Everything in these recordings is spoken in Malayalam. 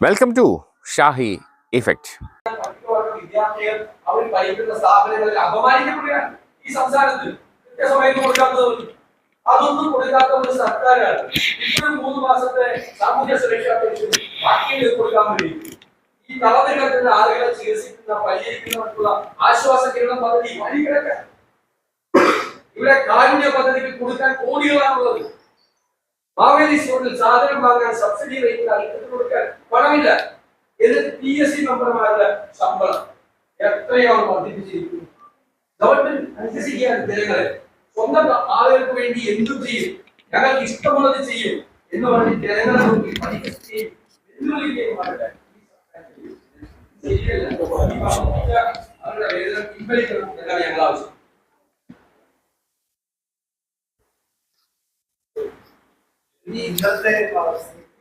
Welcome to Shahi effect. വിദ്യാർത്ഥികൾ അവർ പഠിക്കുന്ന സ്ഥാപനങ്ങളിൽ അപമാനിക്കപ്പെടുകയാണ് ഈ സംസ്ഥാനത്ത്. കൃത്യസമയത്ത് കൊടുക്കാത്തത് അതൊന്നും കൊടുക്കാത്ത ഒരു സർക്കാരാണ്. ഇപ്പോഴും 3 മാസത്തെ സാമൂഹ്യ സുരക്ഷാ പെൻഷൻ ബാക്കി കൊടുക്കാൻ വേണ്ടി ഈ തളർന്നു ആളുകളെ ചികിത്സിക്കുന്ന പരിഹരിക്കുന്നവർക്കുള്ള ആശ്വാസ കിരണ പദ്ധതി വഴികിടക്കാൻ ഇവിടെ കാരുണ്യ പദ്ധതിക്ക് കൊടുക്കാൻ കോടികളാണുള്ളത്. മാവേലി സ്റ്റോറിൽ സാധനം വാങ്ങാൻ സബ്സിഡി റേറ്റിൽ അൽപ്പത്തിന് കൊടുക്കാൻ പണമില്ല. എന്നിട്ട് PSC മെമ്പർമാരുടെ ശമ്പളം എത്രയാണ് വർദ്ധിപ്പിച്ചിരിക്കുന്നത്. ഗവൺമെന്റ് അനുസരിക്കുകയാണ് ജനങ്ങളെ. സ്വന്തം ആളുകൾക്ക് വേണ്ടി എന്തും ചെയ്യും, ഞങ്ങൾക്ക് ഇഷ്ടമുള്ളത് ചെയ്യും എന്ന് പറഞ്ഞ് ജനങ്ങളെ നോക്കി പരിഹസിക്കുകയും വെല്ലുവിളിക്കുകയും അവരുടെ വേദന പിൻവലിക്കണം എന്നാണ് ഞങ്ങൾ ആവശ്യം. ഇന്നത്തെ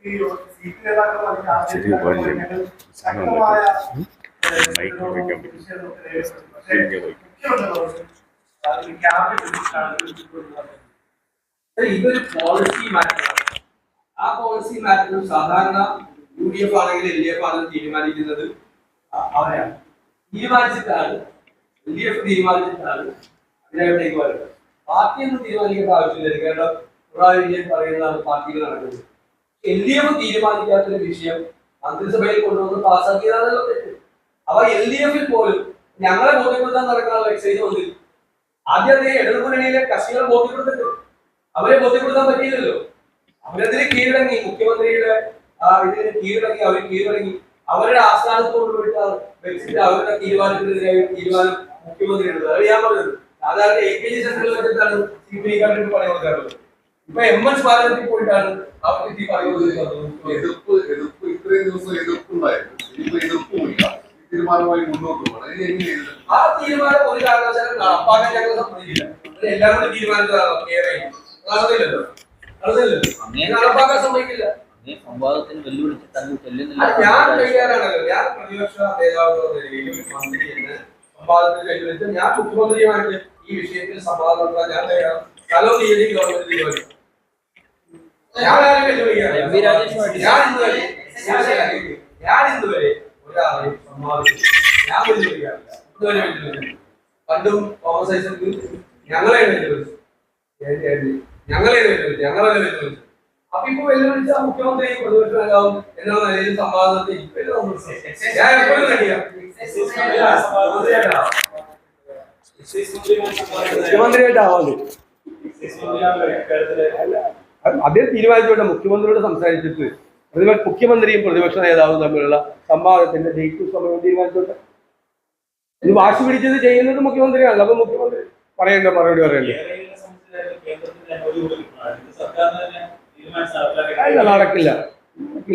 ഇതൊരു പോളിസി മാറ്റമാണ്. ആ പോളിസി മാറ്റം സാധാരണ UDF ആണെങ്കിൽ LDF ആണെന്ന് തീരുമാനിക്കുന്നത് അവരാണ്. തീരുമാനിച്ചിട്ടാണ് LDF തീരുമാനിച്ചിട്ടാണ് അതിനകത്തേക്ക് വരുന്നത്. പാർട്ടിയൊന്നും തീരുമാനിക്കേണ്ട ആവശ്യമില്ല. കാരണം പിണറായി വിജയൻ പറയുന്നതാണ് പാർട്ടിയിൽ നടക്കുന്നത്. LDF തീരുമാനിക്കാത്തൊരു വിഷയം മന്ത്രിസഭയിൽ കൊണ്ടുവന്ന് പാസ്സാക്കിയതാണല്ലോ തെറ്റ്. അപ്പൊ LDF പോലും ഞങ്ങളെ ബോധ്യപ്പെടുത്താൻ നടക്കാനുള്ള എക്സൈസ് വന്നില്ല. ആദ്യം ഇടതുമുന്നണിയിലെ കക്ഷികളെ ബോധ്യപ്പെടുത്തിട്ട് അവരെ ബോധ്യപ്പെടുത്താൻ പറ്റിയില്ലല്ലോ. അവരതിന് കീഴടങ്ങി. മുഖ്യമന്ത്രിയുടെ ഇതിന് കീഴടങ്ങി. അവർ കീഴടങ്ങി അവരുടെ ആസ്ഥാനത്തോട് വെച്ചിട്ട് അവരുടെ തീരുമാനത്തിനെതിരായ തീരുമാനം മുഖ്യമന്ത്രി എടുത്തത്. അത് ഞാൻ പറഞ്ഞത് സാധാരണ AKG സെന്ററിൽ വെച്ചിട്ടാണ് CPI ഗവൺമെന്റ് പണി കൊടുക്കാറുള്ളത്. ഇപ്പൊ MN സ്മാരകത്തിൽ പോയിട്ടാണ് അവർക്ക് ഈ പണി കൊടുക്കുന്നത്. ഇത്രയും ദിവസം എതിർപ്പുണ്ടായിരുന്നു. ഇപ്പൊ എതിർപ്പുമില്ല. തീരുമാനമായി മുന്നോട്ട് പോകണം. ആ തീരുമാനം ഒരു കാരണവശാലും നടപ്പാക്കാൻ ഞങ്ങൾ സമ്മതിക്കില്ല. എല്ലാം കൂടി തീരുമാനത്തിലല്ലോ നടപ്പാക്കാൻ സമ്മതിക്കില്ല. ഞാൻ തയ്യാറാണല്ലോ. ഞാൻ പ്രതിപക്ഷ നേതാവ് സംവാദത്തിൽ കഴിഞ്ഞിട്ട് ഞാൻ മുഖ്യമന്ത്രിയുമായിട്ട് ഈ വിഷയത്തിൽ സംവാദം നടത്താൻ ഞാൻ തയ്യാറാണ്. സ്ഥലവും തീയതി ഗവൺമെന്റ് തീരുമാനിക്കും. ഞാൻ ഇന്നുവരെ ഒരാളെയും സംവാദിച്ചു ഞാൻ വെല്ലുവിളിക്കാറില്ല. ഇതുവരെ വെല്ലുവിളിച്ചു. പണ്ടും തോമസ് ഐസക് ഞങ്ങളെ വെല്ലുവിളിച്ചു. ഞങ്ങളെ വെല്ലുവിളിച്ചു. അപ്പൊ ഇപ്പൊ വെല്ലുവിളിച്ച മുഖ്യമന്ത്രി പ്രതിപക്ഷ നേതാവും എന്നുള്ള നിലയിൽ സംവാദത്തിൽ ഞാൻ എപ്പോഴും കഴിയാം. മുഖ്യമന്ത്രിയായിട്ടാവാതെ അദ്ദേഹം തീരുമാനിച്ചോട്ടെ. മുഖ്യമന്ത്രിയോട് സംസാരിച്ചിട്ട് മുഖ്യമന്ത്രിയും പ്രതിപക്ഷ നേതാവും തമ്മിലുള്ള സംവാദത്തിന്റെ ഡേറ്റും സമയവും തീരുമാനിച്ചോട്ടെ. ഇത് വാശി പിടിച്ചത് ചെയ്യുന്നത് മുഖ്യമന്ത്രിയാണല്ലോ. അപ്പൊ മുഖ്യമന്ത്രി പറയണ്ട മറുപടി പറയണ്ടേ? അല്ല, നടക്കില്ല.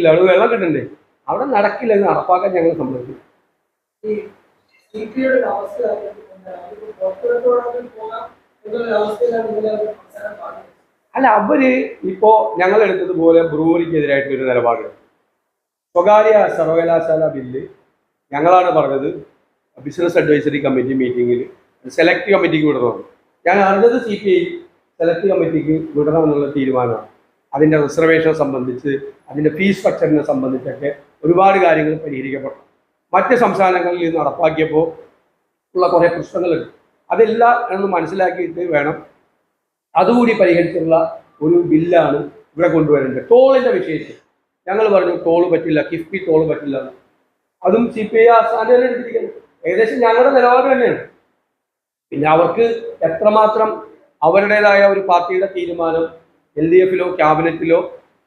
അവിടെ വെള്ളം കിട്ടണ്ടേ? അവിടെ നടക്കില്ല. ഇത് നടപ്പാക്കാൻ ഞങ്ങൾ സമ്മതിക്കും. അല്ല, അവര് ഇപ്പോ ഞങ്ങൾ എടുത്തതുപോലെ ബ്രൂവറിക്കെതിരായിട്ടൊരു നിലപാടെടുത്തു. സ്വകാര്യ സർവകലാശാല ബില്ല് ഞങ്ങളാണ് പറഞ്ഞത് ബിസിനസ് അഡ്വൈസറി കമ്മിറ്റി മീറ്റിംഗിൽ സെലക്ട് കമ്മിറ്റിക്ക് വിടണം. ഞാൻ അറിഞ്ഞത് CPI സെലക്ട് കമ്മിറ്റിക്ക് വിടണമെന്നുള്ള തീരുമാനമാണ്. അതിൻ്റെ റിസർവേഷൻ സംബന്ധിച്ച്, അതിൻ്റെ ഫീസ് സ്ട്രക്ചറിനെ സംബന്ധിച്ചൊക്കെ ഒരുപാട് കാര്യങ്ങൾ പരിഹരിക്കപ്പെട്ടു. മറ്റ് സംസ്ഥാനങ്ങളിൽ ഇത് നടപ്പാക്കിയപ്പോൾ ഉള്ള കുറേ പ്രശ്നങ്ങളുണ്ട്. അതെല്ലാം എന്ന് മനസ്സിലാക്കിയിട്ട് വേണം അതുകൂടി പരിഹരിച്ചുള്ള ഒരു ബില്ലാണ് ഇവിടെ കൊണ്ടുവരേണ്ടത്. ടോളിൻ്റെ വിഷയത്തിൽ ഞങ്ങൾ പറഞ്ഞു ടോള് പറ്റില്ല, കിഫ്ബി ടോള് പറ്റില്ല. അതും CPI ആസ്ഥാനം തന്നെ എടുത്തിരിക്കുന്നത്. ഏകദേശം ഞങ്ങളുടെ നിലപാട് തന്നെയാണ്. പിന്നെ അവർക്ക് എത്രമാത്രം അവരുടേതായ ഒരു പാർട്ടിയുടെ തീരുമാനം LDFിലോ ക്യാബിനറ്റിലോ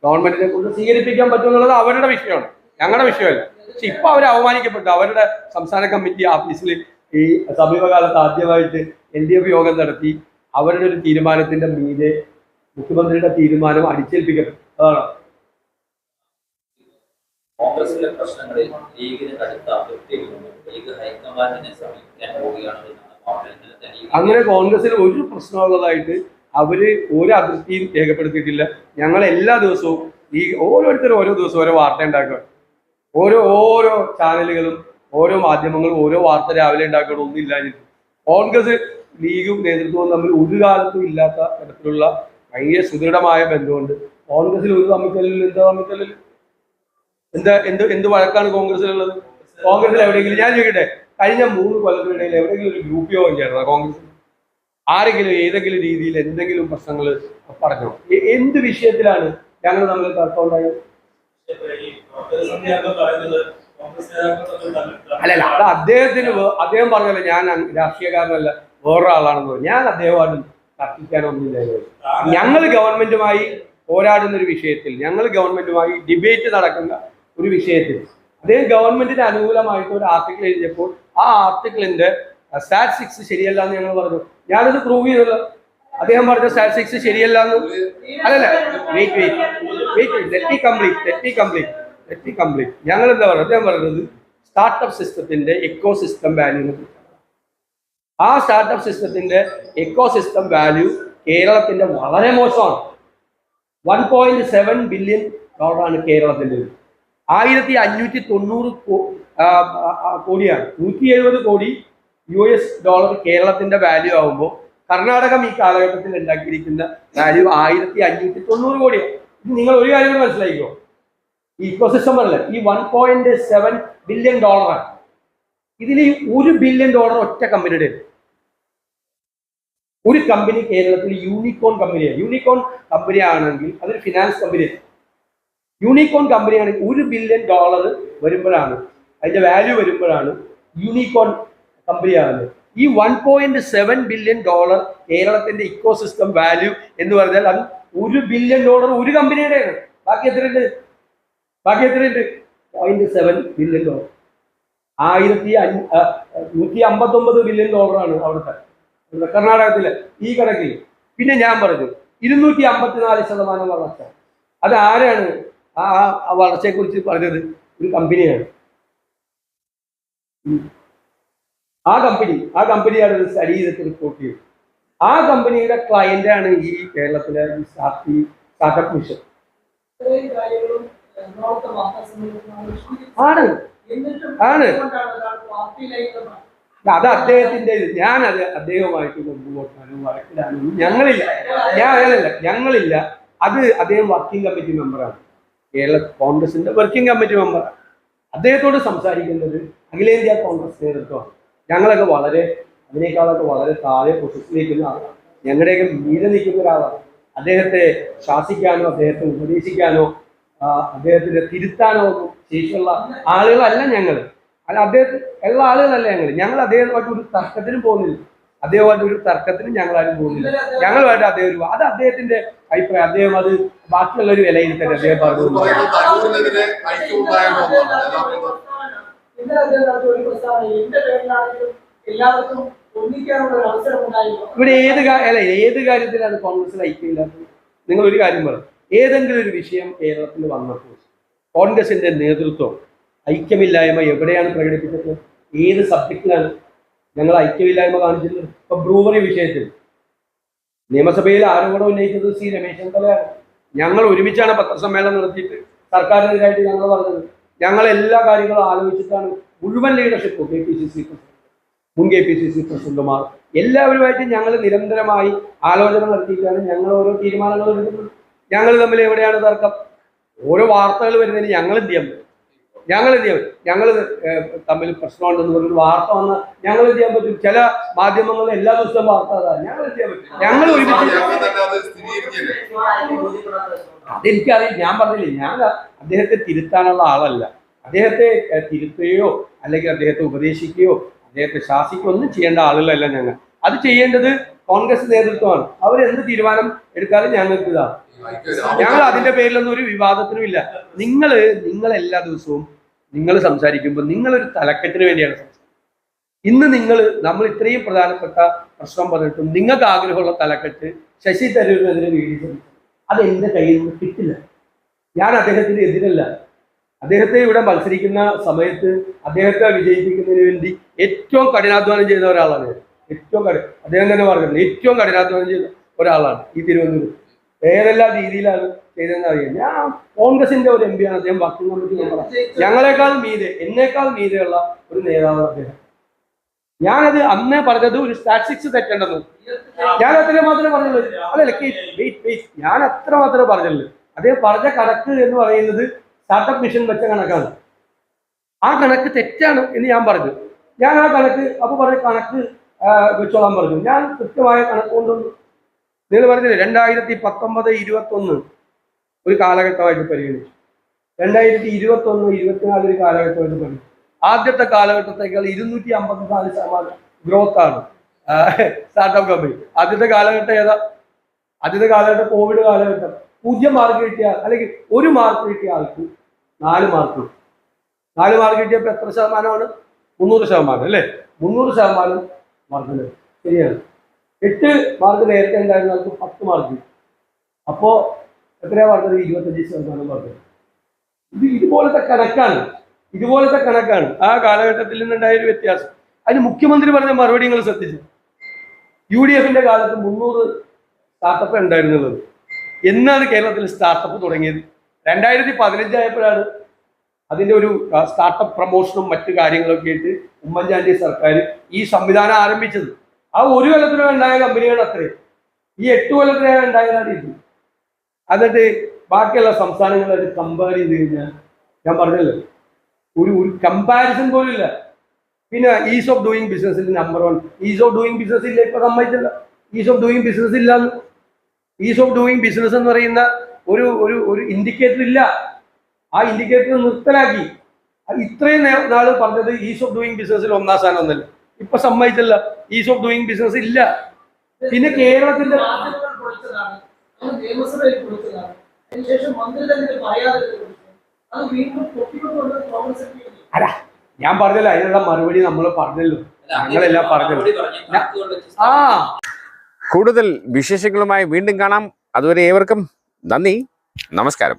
ഗവൺമെന്റിനെ കൊണ്ട് സ്വീകരിപ്പിക്കാൻ പറ്റുമെന്നുള്ളത് അവരുടെ വിഷയമാണ്, ഞങ്ങളുടെ വിഷയമല്ല. പക്ഷെ ഇപ്പൊ അവർ അവമാനിക്കപ്പെട്ടു. അവരുടെ സംസ്ഥാന കമ്മിറ്റി ഓഫീസിൽ ഈ സമീപകാലത്ത് ആദ്യമായിട്ട് LDF യോഗം നടത്തി അവരുടെ ഒരു തീരുമാനത്തിന്റെ മീതെ മുഖ്യമന്ത്രിയുടെ തീരുമാനം അടിച്ചേൽപ്പിക്കപ്പെട്ടു. അതാണ് കോൺഗ്രസിലെ പ്രശ്നങ്ങളിൽ ലീഗിന് കടുത്ത അതൃപ്തിയുണ്ട്. ലീഗ് ഹൈക്കമാൻഡിനെ സമീപിക്കാൻ പോവുകയാണെന്നാണ്. അങ്ങനെ കോൺഗ്രസിൽ ഒരു പ്രശ്നമുള്ളതായിട്ട് അവര് ഒരു അതിർത്തിയും രേഖപ്പെടുത്തിയിട്ടില്ല. ഞങ്ങൾ എല്ലാ ദിവസവും ഈ ഓരോരുത്തരും ഓരോ ദിവസവും ഓരോ വാർത്ത ഉണ്ടാക്കുക. ഓരോ ചാനലുകളും ഓരോ മാധ്യമങ്ങളും ഓരോ വാർത്ത രാവിലെ ഉണ്ടാക്കണം. ഒന്നുമില്ല. കോൺഗ്രസ് ലീഗും നേതൃത്വവും തമ്മിൽ ഒരു കാലത്തും ഇല്ലാത്ത തരത്തിലുള്ള ഭയങ്കര സുദൃഢമായ ബന്ധമുണ്ട്. കോൺഗ്രസിൽ ഒരു തമ്മിത്തല്ലിൽ എന്താ തമ്മിത്തല്ലിൽ എന്ത് വഴക്കാണ് കോൺഗ്രസിലുള്ളത്? കോൺഗ്രസിൽ എവിടെയെങ്കിലും ഞാൻ ചോദിക്കട്ടെ, കഴിഞ്ഞ 3 കൊല്ലത്തിനിടയിൽ എവിടെയെങ്കിലും ഒരു ഗ്രൂപ്പ് യോഗം ചേർന്നോ കോൺഗ്രസ്? ആരെങ്കിലും ഏതെങ്കിലും രീതിയിൽ എന്തെങ്കിലും പ്രശ്നങ്ങൾ പറഞ്ഞോ? എന്ത് വിഷയത്തിലാണ് ഞങ്ങൾ തമ്മിൽ തർക്കം ഉണ്ടായത്? അല്ലല്ല, അത് അദ്ദേഹം പറഞ്ഞല്ലോ ഞാൻ രാഷ്ട്രീയക്കാരനല്ല വേറൊരാളാണെന്ന് പറഞ്ഞു. ഞാൻ അദ്ദേഹമായിട്ട് തർക്കിക്കാനൊന്നുമില്ല. ഞങ്ങൾ ഗവൺമെന്റുമായി പോരാടുന്ന ഒരു വിഷയത്തിൽ, ഞങ്ങൾ ഗവൺമെന്റുമായി ഡിബേറ്റ് നടക്കുന്ന ഒരു വിഷയത്തിൽ അദ്ദേഹം ഗവൺമെന്റിന് അനുകൂലമായിട്ട് ഒരു ആർട്ടിക്കിൾ എഴുതിയപ്പോൾ ആ ആർട്ടിക്കിളിന്റെ സ്റ്റാറ്റ് 6 ശരിയല്ല എന്ന് ഞങ്ങൾ പറഞ്ഞു. ഞാനത് പ്രൂവ് ചെയ്തല്ലോ. അദ്ദേഹം പറഞ്ഞ സ്റ്റാറ്റ് 6 ശരിയല്ല എന്ന്. അല്ലല്ല, ലെറ്റ് മീ കംപ്ലീറ്റ്. ഞങ്ങൾ എന്താ പറയുക? അദ്ദേഹം പറയുന്നത് സ്റ്റാർട്ടപ്പ് സിസ്റ്റത്തിന്റെ എക്കോ സിസ്റ്റം വാല്യൂനെ കുറിച്ചാണ്. ആ സ്റ്റാർട്ടപ്പ് സിസ്റ്റത്തിന്റെ എക്കോ സിസ്റ്റം വാല്യൂ കേരളത്തിന്റെ വളരെ മോശമാണ്. 1.7 ബില്യൺ ഡോളറാണ് കേരളത്തിൻ്റെ. 1590 കോടിയാണ്. 170 കോടി US ഡോളർ കേരളത്തിന്റെ വാല്യൂ ആകുമ്പോൾ കർണാടകം ഈ കാലഘട്ടത്തിൽ ഉണ്ടാക്കിയിരിക്കുന്ന വാല്യൂ 1590 കോടിയാണ്. ഇത് നിങ്ങൾ ഒരു കാര്യം കൂടി മനസ്സിലാക്കിക്കോ. ഈ ഇക്കോസിസ്റ്റം പറഞ്ഞില്ല, ഈ 1.7 ബില്യൺ ഡോളറാണ്. ഇതിൽ $1 ബില്യൺ ഒറ്റ കമ്പനിയുടെ. ഒരു കമ്പനി കേരളത്തിൽ യൂണിക്കോൺ കമ്പനിയാണ്. യൂണിക്കോൺ കമ്പനി ആണെങ്കിൽ അതൊരു ഫിനാൻസ് കമ്പനിയാണ്. യൂണിക്കോൺ കമ്പനിയാണെങ്കിൽ $1 ബില്യൺ വരുമ്പോഴാണ്, അതിന്റെ വാല്യൂ വരുമ്പോഴാണ് യൂണിക്കോൺ കമ്പനിയാകുന്നത്. ഈ 1.7 ബില്യൺ കേരളത്തിന്റെ ഇക്കോസിസ്റ്റം വാല്യൂ എന്ന് പറഞ്ഞാൽ അത് $1 ബില്യൺ ഒരു കമ്പനിയുടെയാണ്. ബാക്കി എത്രയുണ്ട്? 0.7 ബില്യൺ. 159 ബില്യൺ ആണ് അവിടുത്തെ കർണാടകത്തിലെ ഈ കണക്കിൽ. പിന്നെ ഞാൻ പറഞ്ഞു 254% വളർച്ച. അത് ആരാണ് ആ വളർച്ചയെ കുറിച്ച് പറഞ്ഞത്? ഒരു കമ്പനിയാണ്. ആ കമ്പനിയാണ് ഇത് സ്റ്റഡി ചെയ്തിട്ട് റിപ്പോർട്ട് ചെയ്തത്. ആ കമ്പനിയുടെ ക്ലയന്റ് ആണ് ഈ കേരളത്തിലെ സ്റ്റാർട്ടപ്പ് മിഷൻ. ആണ് അത് അദ്ദേഹത്തിന്റെ. ഞാനത് അദ്ദേഹവുമായിട്ട് കൊണ്ടുപോകാനും വഴക്കിടാനും ഞങ്ങളില്ല. അത് അദ്ദേഹം വർക്കിംഗ് കമ്മിറ്റി മെമ്പറാണ്, കേരള കോൺഗ്രസിന്റെ വർക്കിംഗ് കമ്മിറ്റി മെമ്പറാണ്. അദ്ദേഹത്തോട് സംസാരിക്കുന്നത് അഖിലേന്ത്യാ കോൺഗ്രസ് നേതൃത്വമാണ്. ഞങ്ങളൊക്കെ അതിനേക്കാളൊക്കെ വളരെ താഴെ പൊസിഷനിൽ നിൽക്കുന്ന ആളാണ്. ഞങ്ങളുടെയൊക്കെ മീതെ നിൽക്കുന്ന ഒരാളാണ്. അദ്ദേഹത്തെ ശാസിക്കാനോ അദ്ദേഹത്തെ ഉപദേശിക്കാനോ അദ്ദേഹത്തിന്റെ തിരുത്താനോ ഒന്നും ശേഷിയുള്ള ആളുകളല്ല ഞങ്ങൾ. അല്ല, അദ്ദേഹത്തിന് ഉള്ള ആളുകളല്ല ഞങ്ങൾ അദ്ദേഹമായിട്ട് ഒരു തർക്കത്തിനും പോകുന്നില്ല. അദ്ദേഹമായിട്ട് ഒരു തർക്കത്തിനും ഞങ്ങളാരും പോകുന്നില്ല. ഞങ്ങളുമായിട്ട് അദ്ദേഹം അത് അദ്ദേഹത്തിന്റെ അഭിപ്രായം. അദ്ദേഹം അത് ബാക്കിയുള്ളൊരു വിലയിരുത്തൽ അദ്ദേഹം പറഞ്ഞു. ഇവിടെ ഏത് കാര്യത്തിലാണ് കോൺഗ്രസിൽ ഐക്യമില്ലാത്തത്? നിങ്ങൾ ഒരു കാര്യം പറയും. ഏതെങ്കിലും ഒരു വിഷയം കേരളത്തിൽ വന്നപ്പോൾ കോൺഗ്രസിന്റെ നേതൃത്വം ഐക്യമില്ലായ്മ എവിടെയാണ് പ്രകടിപ്പിച്ചത്? ഏത് സബ്ജക്റ്റിലാണ് ഞങ്ങൾ ഐക്യമില്ലായ്മ കാണിച്ചത്? ഇപ്പൊ ബ്രൂവറി വിഷയത്തിൽ നിയമസഭയിൽ ആരോപണം ഉന്നയിച്ചത് സി രമേശ് ചെന്നിത്തലയാണ്. ഞങ്ങൾ ഒരുമിച്ചാണ് പത്രസമ്മേളനം നടത്തിയിട്ട് സർക്കാരിനെതിരായിട്ട് ഞങ്ങൾ പറഞ്ഞത്. ഞങ്ങൾ എല്ലാ കാര്യങ്ങളും ആലോചിച്ചിട്ടാണ് മുഴുവൻ ലീഡർഷിപ്പും മുൻ KPCC പ്രസിഡന്റുമാർ എല്ലാവരുമായിട്ട് ഞങ്ങൾ നിരന്തരമായി ആലോചന നടത്തിയിട്ടാണ് ഞങ്ങൾ ഓരോ തീരുമാനങ്ങൾ എടുക്കുന്നത്. ഞങ്ങൾ തമ്മിൽ എവിടെയാണ് തർക്കം? ഓരോ വാർത്തകൾ വരുന്നതിന് ഞങ്ങൾ എന്ത് ചെയ്യാൻ പറ്റും? ഞങ്ങൾ തമ്മിൽ പ്രശ്നമുണ്ടെന്ന് പറഞ്ഞൊരു വാർത്ത വന്നാൽ ഞങ്ങൾ എന്ത് ചെയ്യാൻ പറ്റും? ചില മാധ്യമങ്ങളിൽ എല്ലാ ദിവസവും വാർത്ത ഞങ്ങൾ എന്ത് ചെയ്യാൻ പറ്റും? ഞങ്ങൾ ഒരുമിച്ച് അതെനിക്കറിയില്ല. ഞാൻ പറഞ്ഞില്ലേ, ഞാൻ അദ്ദേഹത്തെ തിരുത്താനുള്ള ആളല്ല. അദ്ദേഹത്തെ തിരുത്തുകയോ അല്ലെങ്കിൽ അദ്ദേഹത്തെ ഉപദേശിക്കുകയോ അദ്ദേഹത്തെ ശാസിക്കുകയോ ഒന്നും ചെയ്യേണ്ട ആളുകളല്ല ഞങ്ങൾ. അത് ചെയ്യേണ്ടത് കോൺഗ്രസ് നേതൃത്വമാണ്. അവരെന്ത് തീരുമാനം എടുത്താലും ഞങ്ങൾക്ക് ഇതാണ്. ഞങ്ങൾ അതിന്റെ പേരിലൊന്നും ഒരു വിവാദത്തിനും ഇല്ല. നിങ്ങൾ എല്ലാ ദിവസവും നിങ്ങൾ സംസാരിക്കുമ്പോൾ നിങ്ങളൊരു തലക്കെട്ടിന് വേണ്ടിയാണ് സംസാരിക്കുന്നത്. ഇന്ന് നമ്മൾ ഇത്രയും പ്രധാനപ്പെട്ട പ്രശ്നം പറഞ്ഞിട്ടും നിങ്ങൾക്ക് ആഗ്രഹമുള്ള തലക്കെട്ട് ശശി തരൂരിനെതിരെ വീഴ്ച, അത് എൻ്റെ കയ്യിൽ നിന്ന് കിട്ടില്ല. ഞാൻ അദ്ദേഹത്തിന് എതിരല്ല. അദ്ദേഹത്തെ ഇവിടെ മത്സരിക്കുന്ന സമയത്ത് അദ്ദേഹത്തെ വിജയിപ്പിക്കുന്നതിന് വേണ്ടി ഏറ്റവും കഠിനാധ്വാനം ചെയ്ത ഒരാളാണ്. അദ്ദേഹം തന്നെ പറഞ്ഞിട്ടുണ്ട്, ഏറ്റവും കഠിനാധ്വാനം ചെയ്ത ഒരാളാണ് ഈ തിരുവനന്തപുരം. ഏതെല്ലാം രീതിയിലാണ് ചെയ്തതെന്ന് അറിയാം. ഞാൻ കോൺഗ്രസിന്റെ ഒരു MP ആണ്. അദ്ദേഹം വർക്കിംഗ് കമ്മിറ്റി മെമ്പറാണ്. എന്നേക്കാൾ മീതെയുള്ള ഒരു നേതാവാണ് അദ്ദേഹം. ഞാനത് അന്നേ പറഞ്ഞത് ഒരു സ്റ്റാറ്റിസ്റ്റിക്സ് തെറ്റേണ്ടെന്ന് ഞാൻ അത്ര മാത്രമേ പറഞ്ഞുള്ളൂ. അല്ലല്ല, ഞാൻ അത്ര മാത്രമേ പറഞ്ഞുള്ളൂ. അദ്ദേഹം പറഞ്ഞ കണക്ക് എന്ന് പറയുന്നത് സ്റ്റാർട്ടപ്പ് മിഷൻ വെച്ച കണക്കാണ്. ആ കണക്ക് തെറ്റാണ് എന്ന് ഞാൻ പറഞ്ഞു. ഞാൻ ആ കണക്ക് അപ്പോൾ പറഞ്ഞ കണക്ക് വെച്ചോളാൻ പറഞ്ഞു. ഞാൻ കൃത്യമായ കണക്ക് കൊണ്ടുവന്നു. നിങ്ങൾ പറഞ്ഞില്ലേ 2019-21 ഒരു കാലഘട്ടമായിട്ട് പരിഗണിച്ചു, 2021-24 ഒരു കാലഘട്ടമായിട്ട് പരിഗണിച്ചു. ആദ്യത്തെ കാലഘട്ടത്തേക്കാൾ 254% ഗ്രോത്താണ് സ്റ്റാർട്ടപ്പ് കമ്പനി. ആദ്യത്തെ കാലഘട്ടം ഏതാ? ആദ്യത്തെ കാലഘട്ടം കോവിഡ് കാലഘട്ടം. 0 മാർക്ക് കിട്ടിയ അല്ലെങ്കിൽ 1 മാർക്ക് കിട്ടിയ ആൾക്ക് 4 മാർക്ക്. 4 മാർക്ക് കിട്ടിയപ്പോൾ എത്ര ശതമാനമാണ്? 300% അല്ലേ? 300% വർദ്ധന. ശരിയാണ്. 8 മാർക്ക് നേരത്തെ ഉണ്ടായിരുന്ന ആൾക്ക് 10 മാർക്ക്. അപ്പോൾ എത്രയാ വർദ്ധന? 25% വർദ്ധന. ഇതുപോലത്തെ കണക്കാണ് ആ കാലഘട്ടത്തിൽ നിന്നുണ്ടായൊരു വ്യത്യാസം. അതിന് മുഖ്യമന്ത്രി പറഞ്ഞ മറുപടി നിങ്ങൾ ശ്രദ്ധിച്ചു. UDFന്റെ കാലത്ത് 300 സ്റ്റാർട്ടപ്പ് ഉണ്ടായിരുന്നുള്ളത്. എന്നാണ് കേരളത്തിൽ സ്റ്റാർട്ടപ്പ് തുടങ്ങിയത്? 2015 ആയപ്പോഴാണ് അതിൻ്റെ ഒരു സ്റ്റാർട്ടപ്പ് പ്രൊമോഷനും മറ്റു കാര്യങ്ങളൊക്കെ ആയിട്ട് ഉമ്മൻചാണ്ടി സർക്കാർ ഈ സംവിധാനം ആരംഭിച്ചത്. ആ 1 കൊല്ലത്തിനകം ഉണ്ടായ കമ്പനിയാണ് അത്രയും. ഈ 8 കൊല്ലത്തിനകം ഉണ്ടായതാണ് ഇത്. എന്നിട്ട് ബാക്കിയുള്ള സംസ്ഥാനങ്ങളായിട്ട് കമ്പയർ ചെയ്ത് കഴിഞ്ഞാൽ ഞാൻ പറഞ്ഞല്ലോ, ഒരു കമ്പാരിസൺ പോലും ഇല്ല. പിന്നെ ഈസ് ഓഫ് ഡൂയിങ് ബിസിനസ്സിൽ number 1. Is of doing business ഇല്ല, ഇപ്പൊ സമ്മതിച്ചല്ല. ഈസ് ഓഫ് ഡൂയിങ് ബിസിനസ് ഇല്ലാന്ന്. ഈസ് ഓഫ് ഡൂയിങ് ബിസിനസ് എന്ന് പറയുന്ന ഒരു ഇൻഡിക്കേറ്റർ ഇല്ല. ആ ഇൻഡിക്കേറ്റർ നിർത്തലാക്കി. ഇത്രയും നാള് പറഞ്ഞത് ഈസ് ഓഫ് ഡൂയിങ് ബിസിനസ്സിൽ 1ാം സ്ഥാനം ഒന്നല്ല. ഇപ്പൊ സമ്മതിച്ചല്ല, ഈസ് ഓഫ് ഡൂയിങ് ബിസിനസ് ഇല്ല. പിന്നെ കേരളത്തിന്റെ അല്ല, ഞാൻ പറഞ്ഞല്ലോ, അതിനുള്ള മറുപടി നമ്മൾ പറഞ്ഞല്ലോ, ഞങ്ങളെല്ലാം പറഞ്ഞല്ലോ. ആ കൂടുതൽ വിശേഷങ്ങളുമായി വീണ്ടും കാണാം. അതുവരെ ഏവർക്കും നന്ദി, നമസ്കാരം.